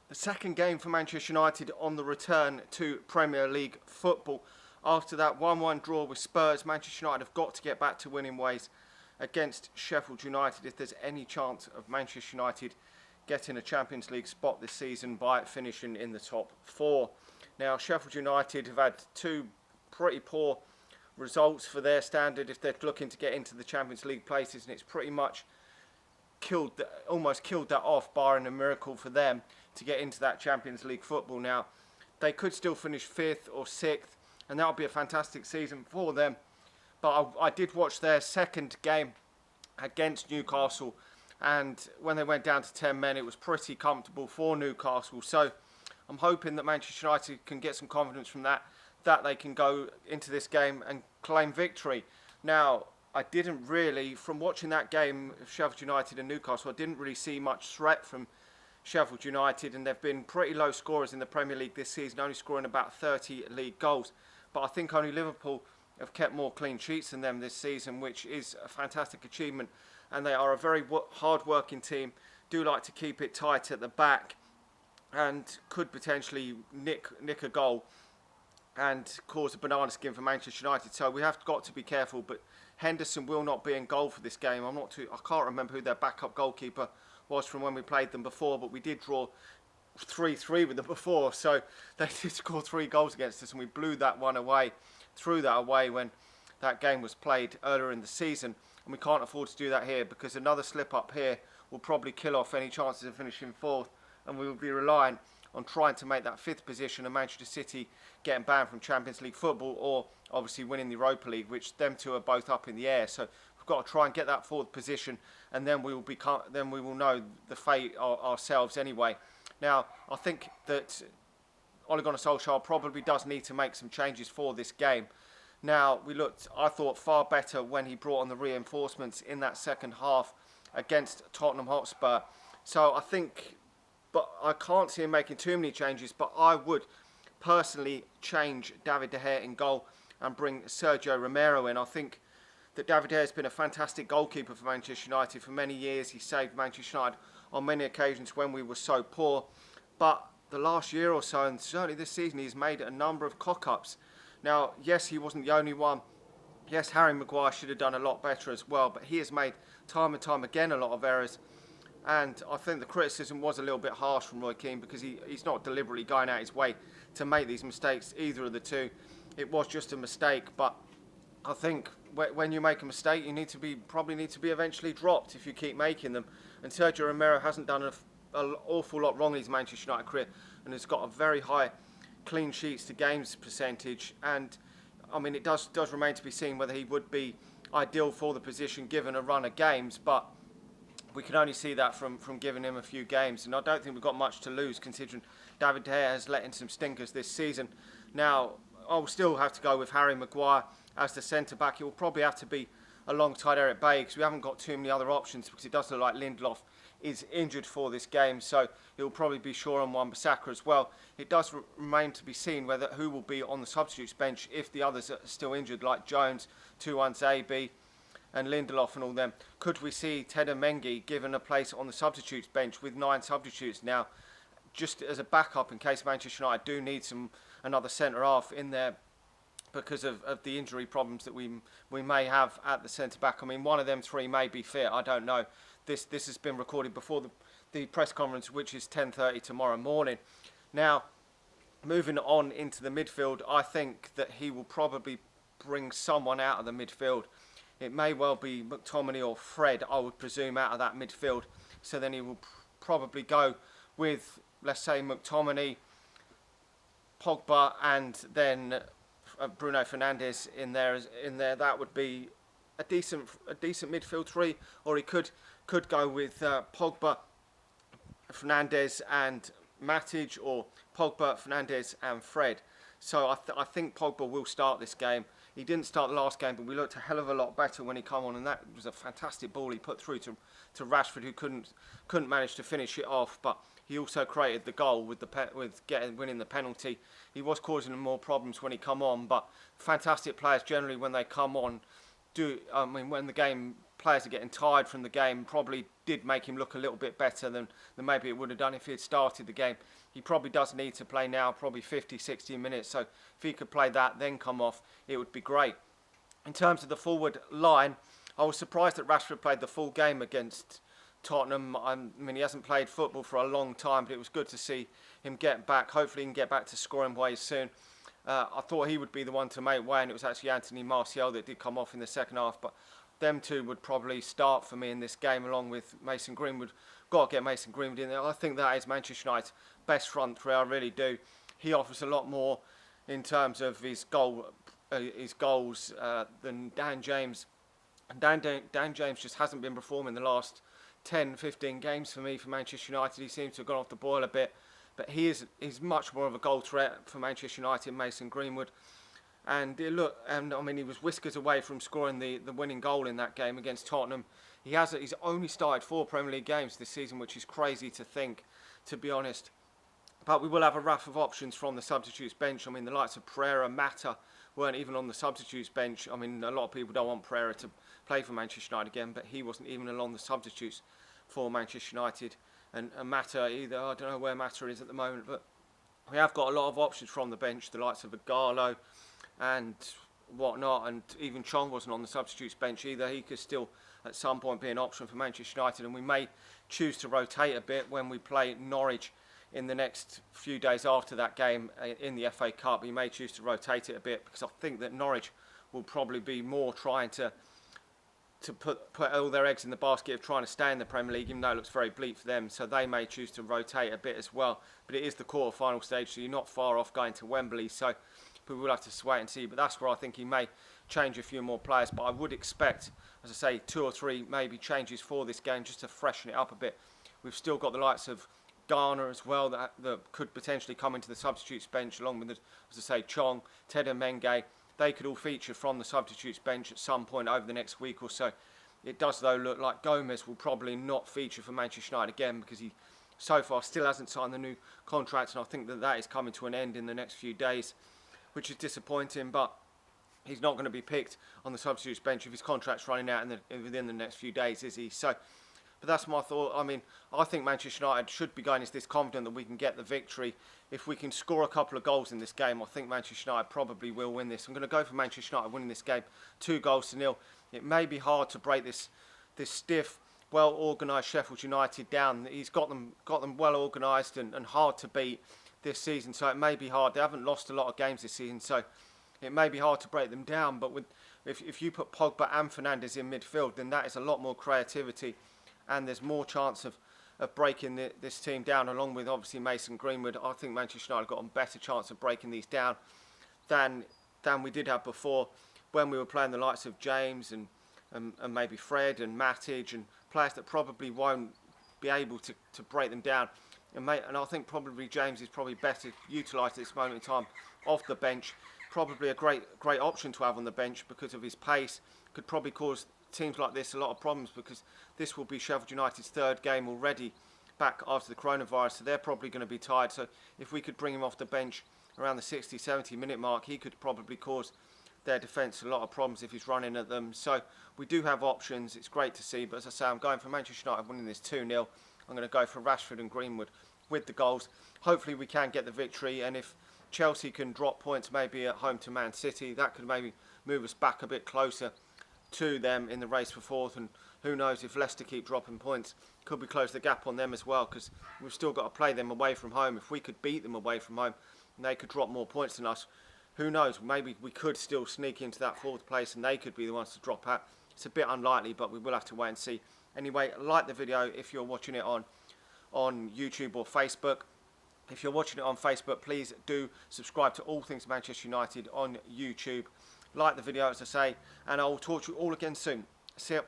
The second game for Manchester United on the return to Premier League football. After that 1-1 draw with Spurs, Manchester United have got to get back to winning ways against Sheffield United if there's any chance of Manchester United getting a Champions League spot this season by finishing in the top four. Now, Sheffield United have had two pretty poor results for their standard if they're looking to get into the Champions League places, and it's pretty much almost killed that off, barring a miracle for them to get into that Champions League football. Now, they could still finish 5th or 6th, and that would be a fantastic season for them. But I did watch their second game against Newcastle, and when they went down to 10 men, it was pretty comfortable for Newcastle. So I'm hoping that Manchester United can get some confidence from that they can go into this game and claim victory. Now, I didn't really, from watching that game of Sheffield United and Newcastle, I didn't really see much threat from Sheffield United, and they've been pretty low scorers in the Premier League this season, only scoring about 30 league goals. But I think only Liverpool have kept more clean sheets than them this season, which is a fantastic achievement. And they are a very hard-working team, do like to keep it tight at the back, and could potentially nick a goal and cause a banana skin for Manchester United. So we have got to be careful, but Henderson will not be in goal for this game. I can't remember who their backup goalkeeper was from when we played them before, but we did draw 3-3 with them before, so they did score 3 goals against us, and we threw that away when that game was played earlier in the season, and we can't afford to do that here, because another slip up here will probably kill off any chances of finishing 4th, and we will be relying on trying to make that 5th position and Manchester City getting banned from Champions League football, or obviously winning the Europa League, which them two are both up in the air. So we've got to try and get that 4th position, and then we will know the fate ourselves anyway. Now, I think that Ole Gunnar Solskjaer probably does need to make some changes for this game. Now, I thought, far better when he brought on the reinforcements in that second half against Tottenham Hotspur. So I think, but I can't see him making too many changes, but I would personally change David De Gea in goal and bring Sergio Romero in. I think that David De Gea has been a fantastic goalkeeper for Manchester United for many years. He saved Manchester United on many occasions when we were so poor. But the last year or so, and certainly this season, he's made a number of cock-ups. Now, yes, he wasn't the only one. Yes, Harry Maguire should have done a lot better as well, but he has made time and time again a lot of errors. And I think the criticism was a little bit harsh from Roy Keane, because he's not deliberately going out his way to make these mistakes, either of the two. It was just a mistake, but I think when you make a mistake, you probably need to be eventually dropped if you keep making them. And Sergio Romero hasn't done an awful lot wrong in his Manchester United career, and has got a very high clean sheets to games percentage. And I mean, it does remain to be seen whether he would be ideal for the position given a run of games, but we can only see that from giving him a few games, and I don't think we've got much to lose considering David De Gea has let in some stinkers this season. Now, I'll still have to go with Harry Maguire as the centre-back. It will probably have to be alongside Eric Bailly, because we haven't got too many other options, because it does look like Lindelof is injured for this game, so it will probably be Shaw and Wan-Bissaka as well. It does remain to be seen who will be on the substitutes bench if the others are still injured, like Jones, Zabi, and Lindelof and all them. Could we see Teden Mengi given a place on the substitutes bench with 9 substitutes now, just as a backup in case Manchester United do need another centre-half in there because of the injury problems that we may have at the centre-back? I mean, one of them 3 may be fit, I don't know. This has been recorded before the press conference, which is 10:30 tomorrow morning. Now, moving on into the midfield, I think that he will probably bring someone out of the midfield. It may well be McTominay or Fred, I would presume, out of that midfield. So then he will probably go with, let's say, McTominay, Pogba, and then Bruno Fernandes in there. That would be a decent midfield 3. Or he could go with Pogba, Fernandes, and Matic, or Pogba, Fernandes, and Fred. So I think Pogba will start this game. He didn't start the last game, but we looked a hell of a lot better when he came on, and that was a fantastic ball he put through to Rashford, who couldn't manage to finish it off. But he also created the goal with winning the penalty. He was causing him more problems when he come on, but fantastic players generally when they come on when the game players are getting tired from the game probably did make him look a little bit better than maybe it would have done if he had started the game. He probably does need to play now, probably 50, 60 minutes. So if he could play that, then come off, it would be great. In terms of the forward line, I was surprised that Rashford played the full game against Tottenham. I mean, he hasn't played football for a long time, but it was good to see him get back. Hopefully he can get back to scoring ways soon. I thought he would be the one to make way, and it was actually Anthony Martial that did come off in the second half. But them two would probably start for me in this game, along with Mason Greenwood. Got to get Mason Greenwood in there. I think that is Manchester United's best front three. I really do. He offers a lot more in terms of his goals than Dan James. And Dan James just hasn't been performing the last 10, 15 games for me for Manchester United. He seems to have gone off the boil a bit. But he's much more of a goal threat for Manchester United, Mason Greenwood. And I mean, he was whiskers away from scoring the winning goal in that game against Tottenham. He's only started 4 Premier League games this season, which is crazy to think, to be honest. But we will have a raft of options from the substitutes bench. I mean, the likes of Pereira, Mata weren't even on the substitutes bench. I mean, a lot of people don't want Pereira to play for Manchester United again, but he wasn't even along the substitutes for Manchester United. And Mata either, I don't know where Mata is at the moment, but we have got a lot of options from the bench, the likes of Igalo and whatnot, and even Chong wasn't on the substitutes bench either. He could still at some point be an option for Manchester United, and we may choose to rotate a bit when we play Norwich in the next few days after that game in the FA Cup. We may choose to rotate it a bit, because I think that Norwich will probably be more trying to put all their eggs in the basket of trying to stay in the Premier League, even though it looks very bleak for them. So they may choose to rotate a bit as well. But it is the quarter-final stage, so you're not far off going to Wembley. So we will have to wait and see. But that's where I think he may change a few more players. But I would expect, as I say, 2 or 3 maybe changes for this game just to freshen it up a bit. We've still got the likes of Garner as well that could potentially come into the substitutes bench, along with, as I say, Chong, Ted and Menge. They could all feature from the substitutes bench at some point over the next week or so. It does, though, look like Gomez will probably not feature for Manchester United again, because he so far still hasn't signed the new contract, and I think that is coming to an end in the next few days, which is disappointing. But he's not going to be picked on the substitutes bench if his contract's running out within the next few days, is he? So, but that's my thought. I mean, I think Manchester United should be going into this confident that we can get the victory. If we can score a couple of goals in this game, I think Manchester United probably will win this. I'm going to go for Manchester United winning this game 2-0. It may be hard to break this stiff, well-organised Sheffield United down. He's got them well organised and hard to beat this season, so it may be hard. They haven't lost a lot of games this season, so it may be hard to break them down. But if you put Pogba and Fernandes in midfield, then that is a lot more creativity, and there's more chance of breaking this team down, along with obviously Mason Greenwood. I think Manchester United got a better chance of breaking these down than we did have before, when we were playing the likes of James and maybe Fred and Matic and players that probably won't be able to break them down. And I think probably James is probably better utilised at this moment in time off the bench. Probably a great option to have on the bench because of his pace. Could probably cause teams like this a lot of problems, because this will be Sheffield United's 3rd game already back after the coronavirus, so they're probably going to be tired. So if we could bring him off the bench around the 60, 70 minute mark, he could probably cause their defence a lot of problems if he's running at them. So we do have options. It's great to see, but as I say, I'm going for Manchester United winning this 2-0. I'm going to go for Rashford and Greenwood with the goals. Hopefully we can get the victory, and if Chelsea can drop points maybe at home to Man City, that could maybe move us back a bit closer to them in the race for 4th. And who knows, if Leicester keep dropping points, could we close the gap on them as well, because we've still got to play them away from home. If we could beat them away from home, and they could drop more points than us, who knows, maybe we could still sneak into that 4th place and they could be the ones to drop out. It's a bit unlikely, but we will have to wait and see. Anyway, like the video if you're watching it on YouTube or Facebook. If you're watching it on Facebook, please do subscribe to All Things Manchester United on YouTube. Like the video, as I say, and I will talk to you all again soon. See you.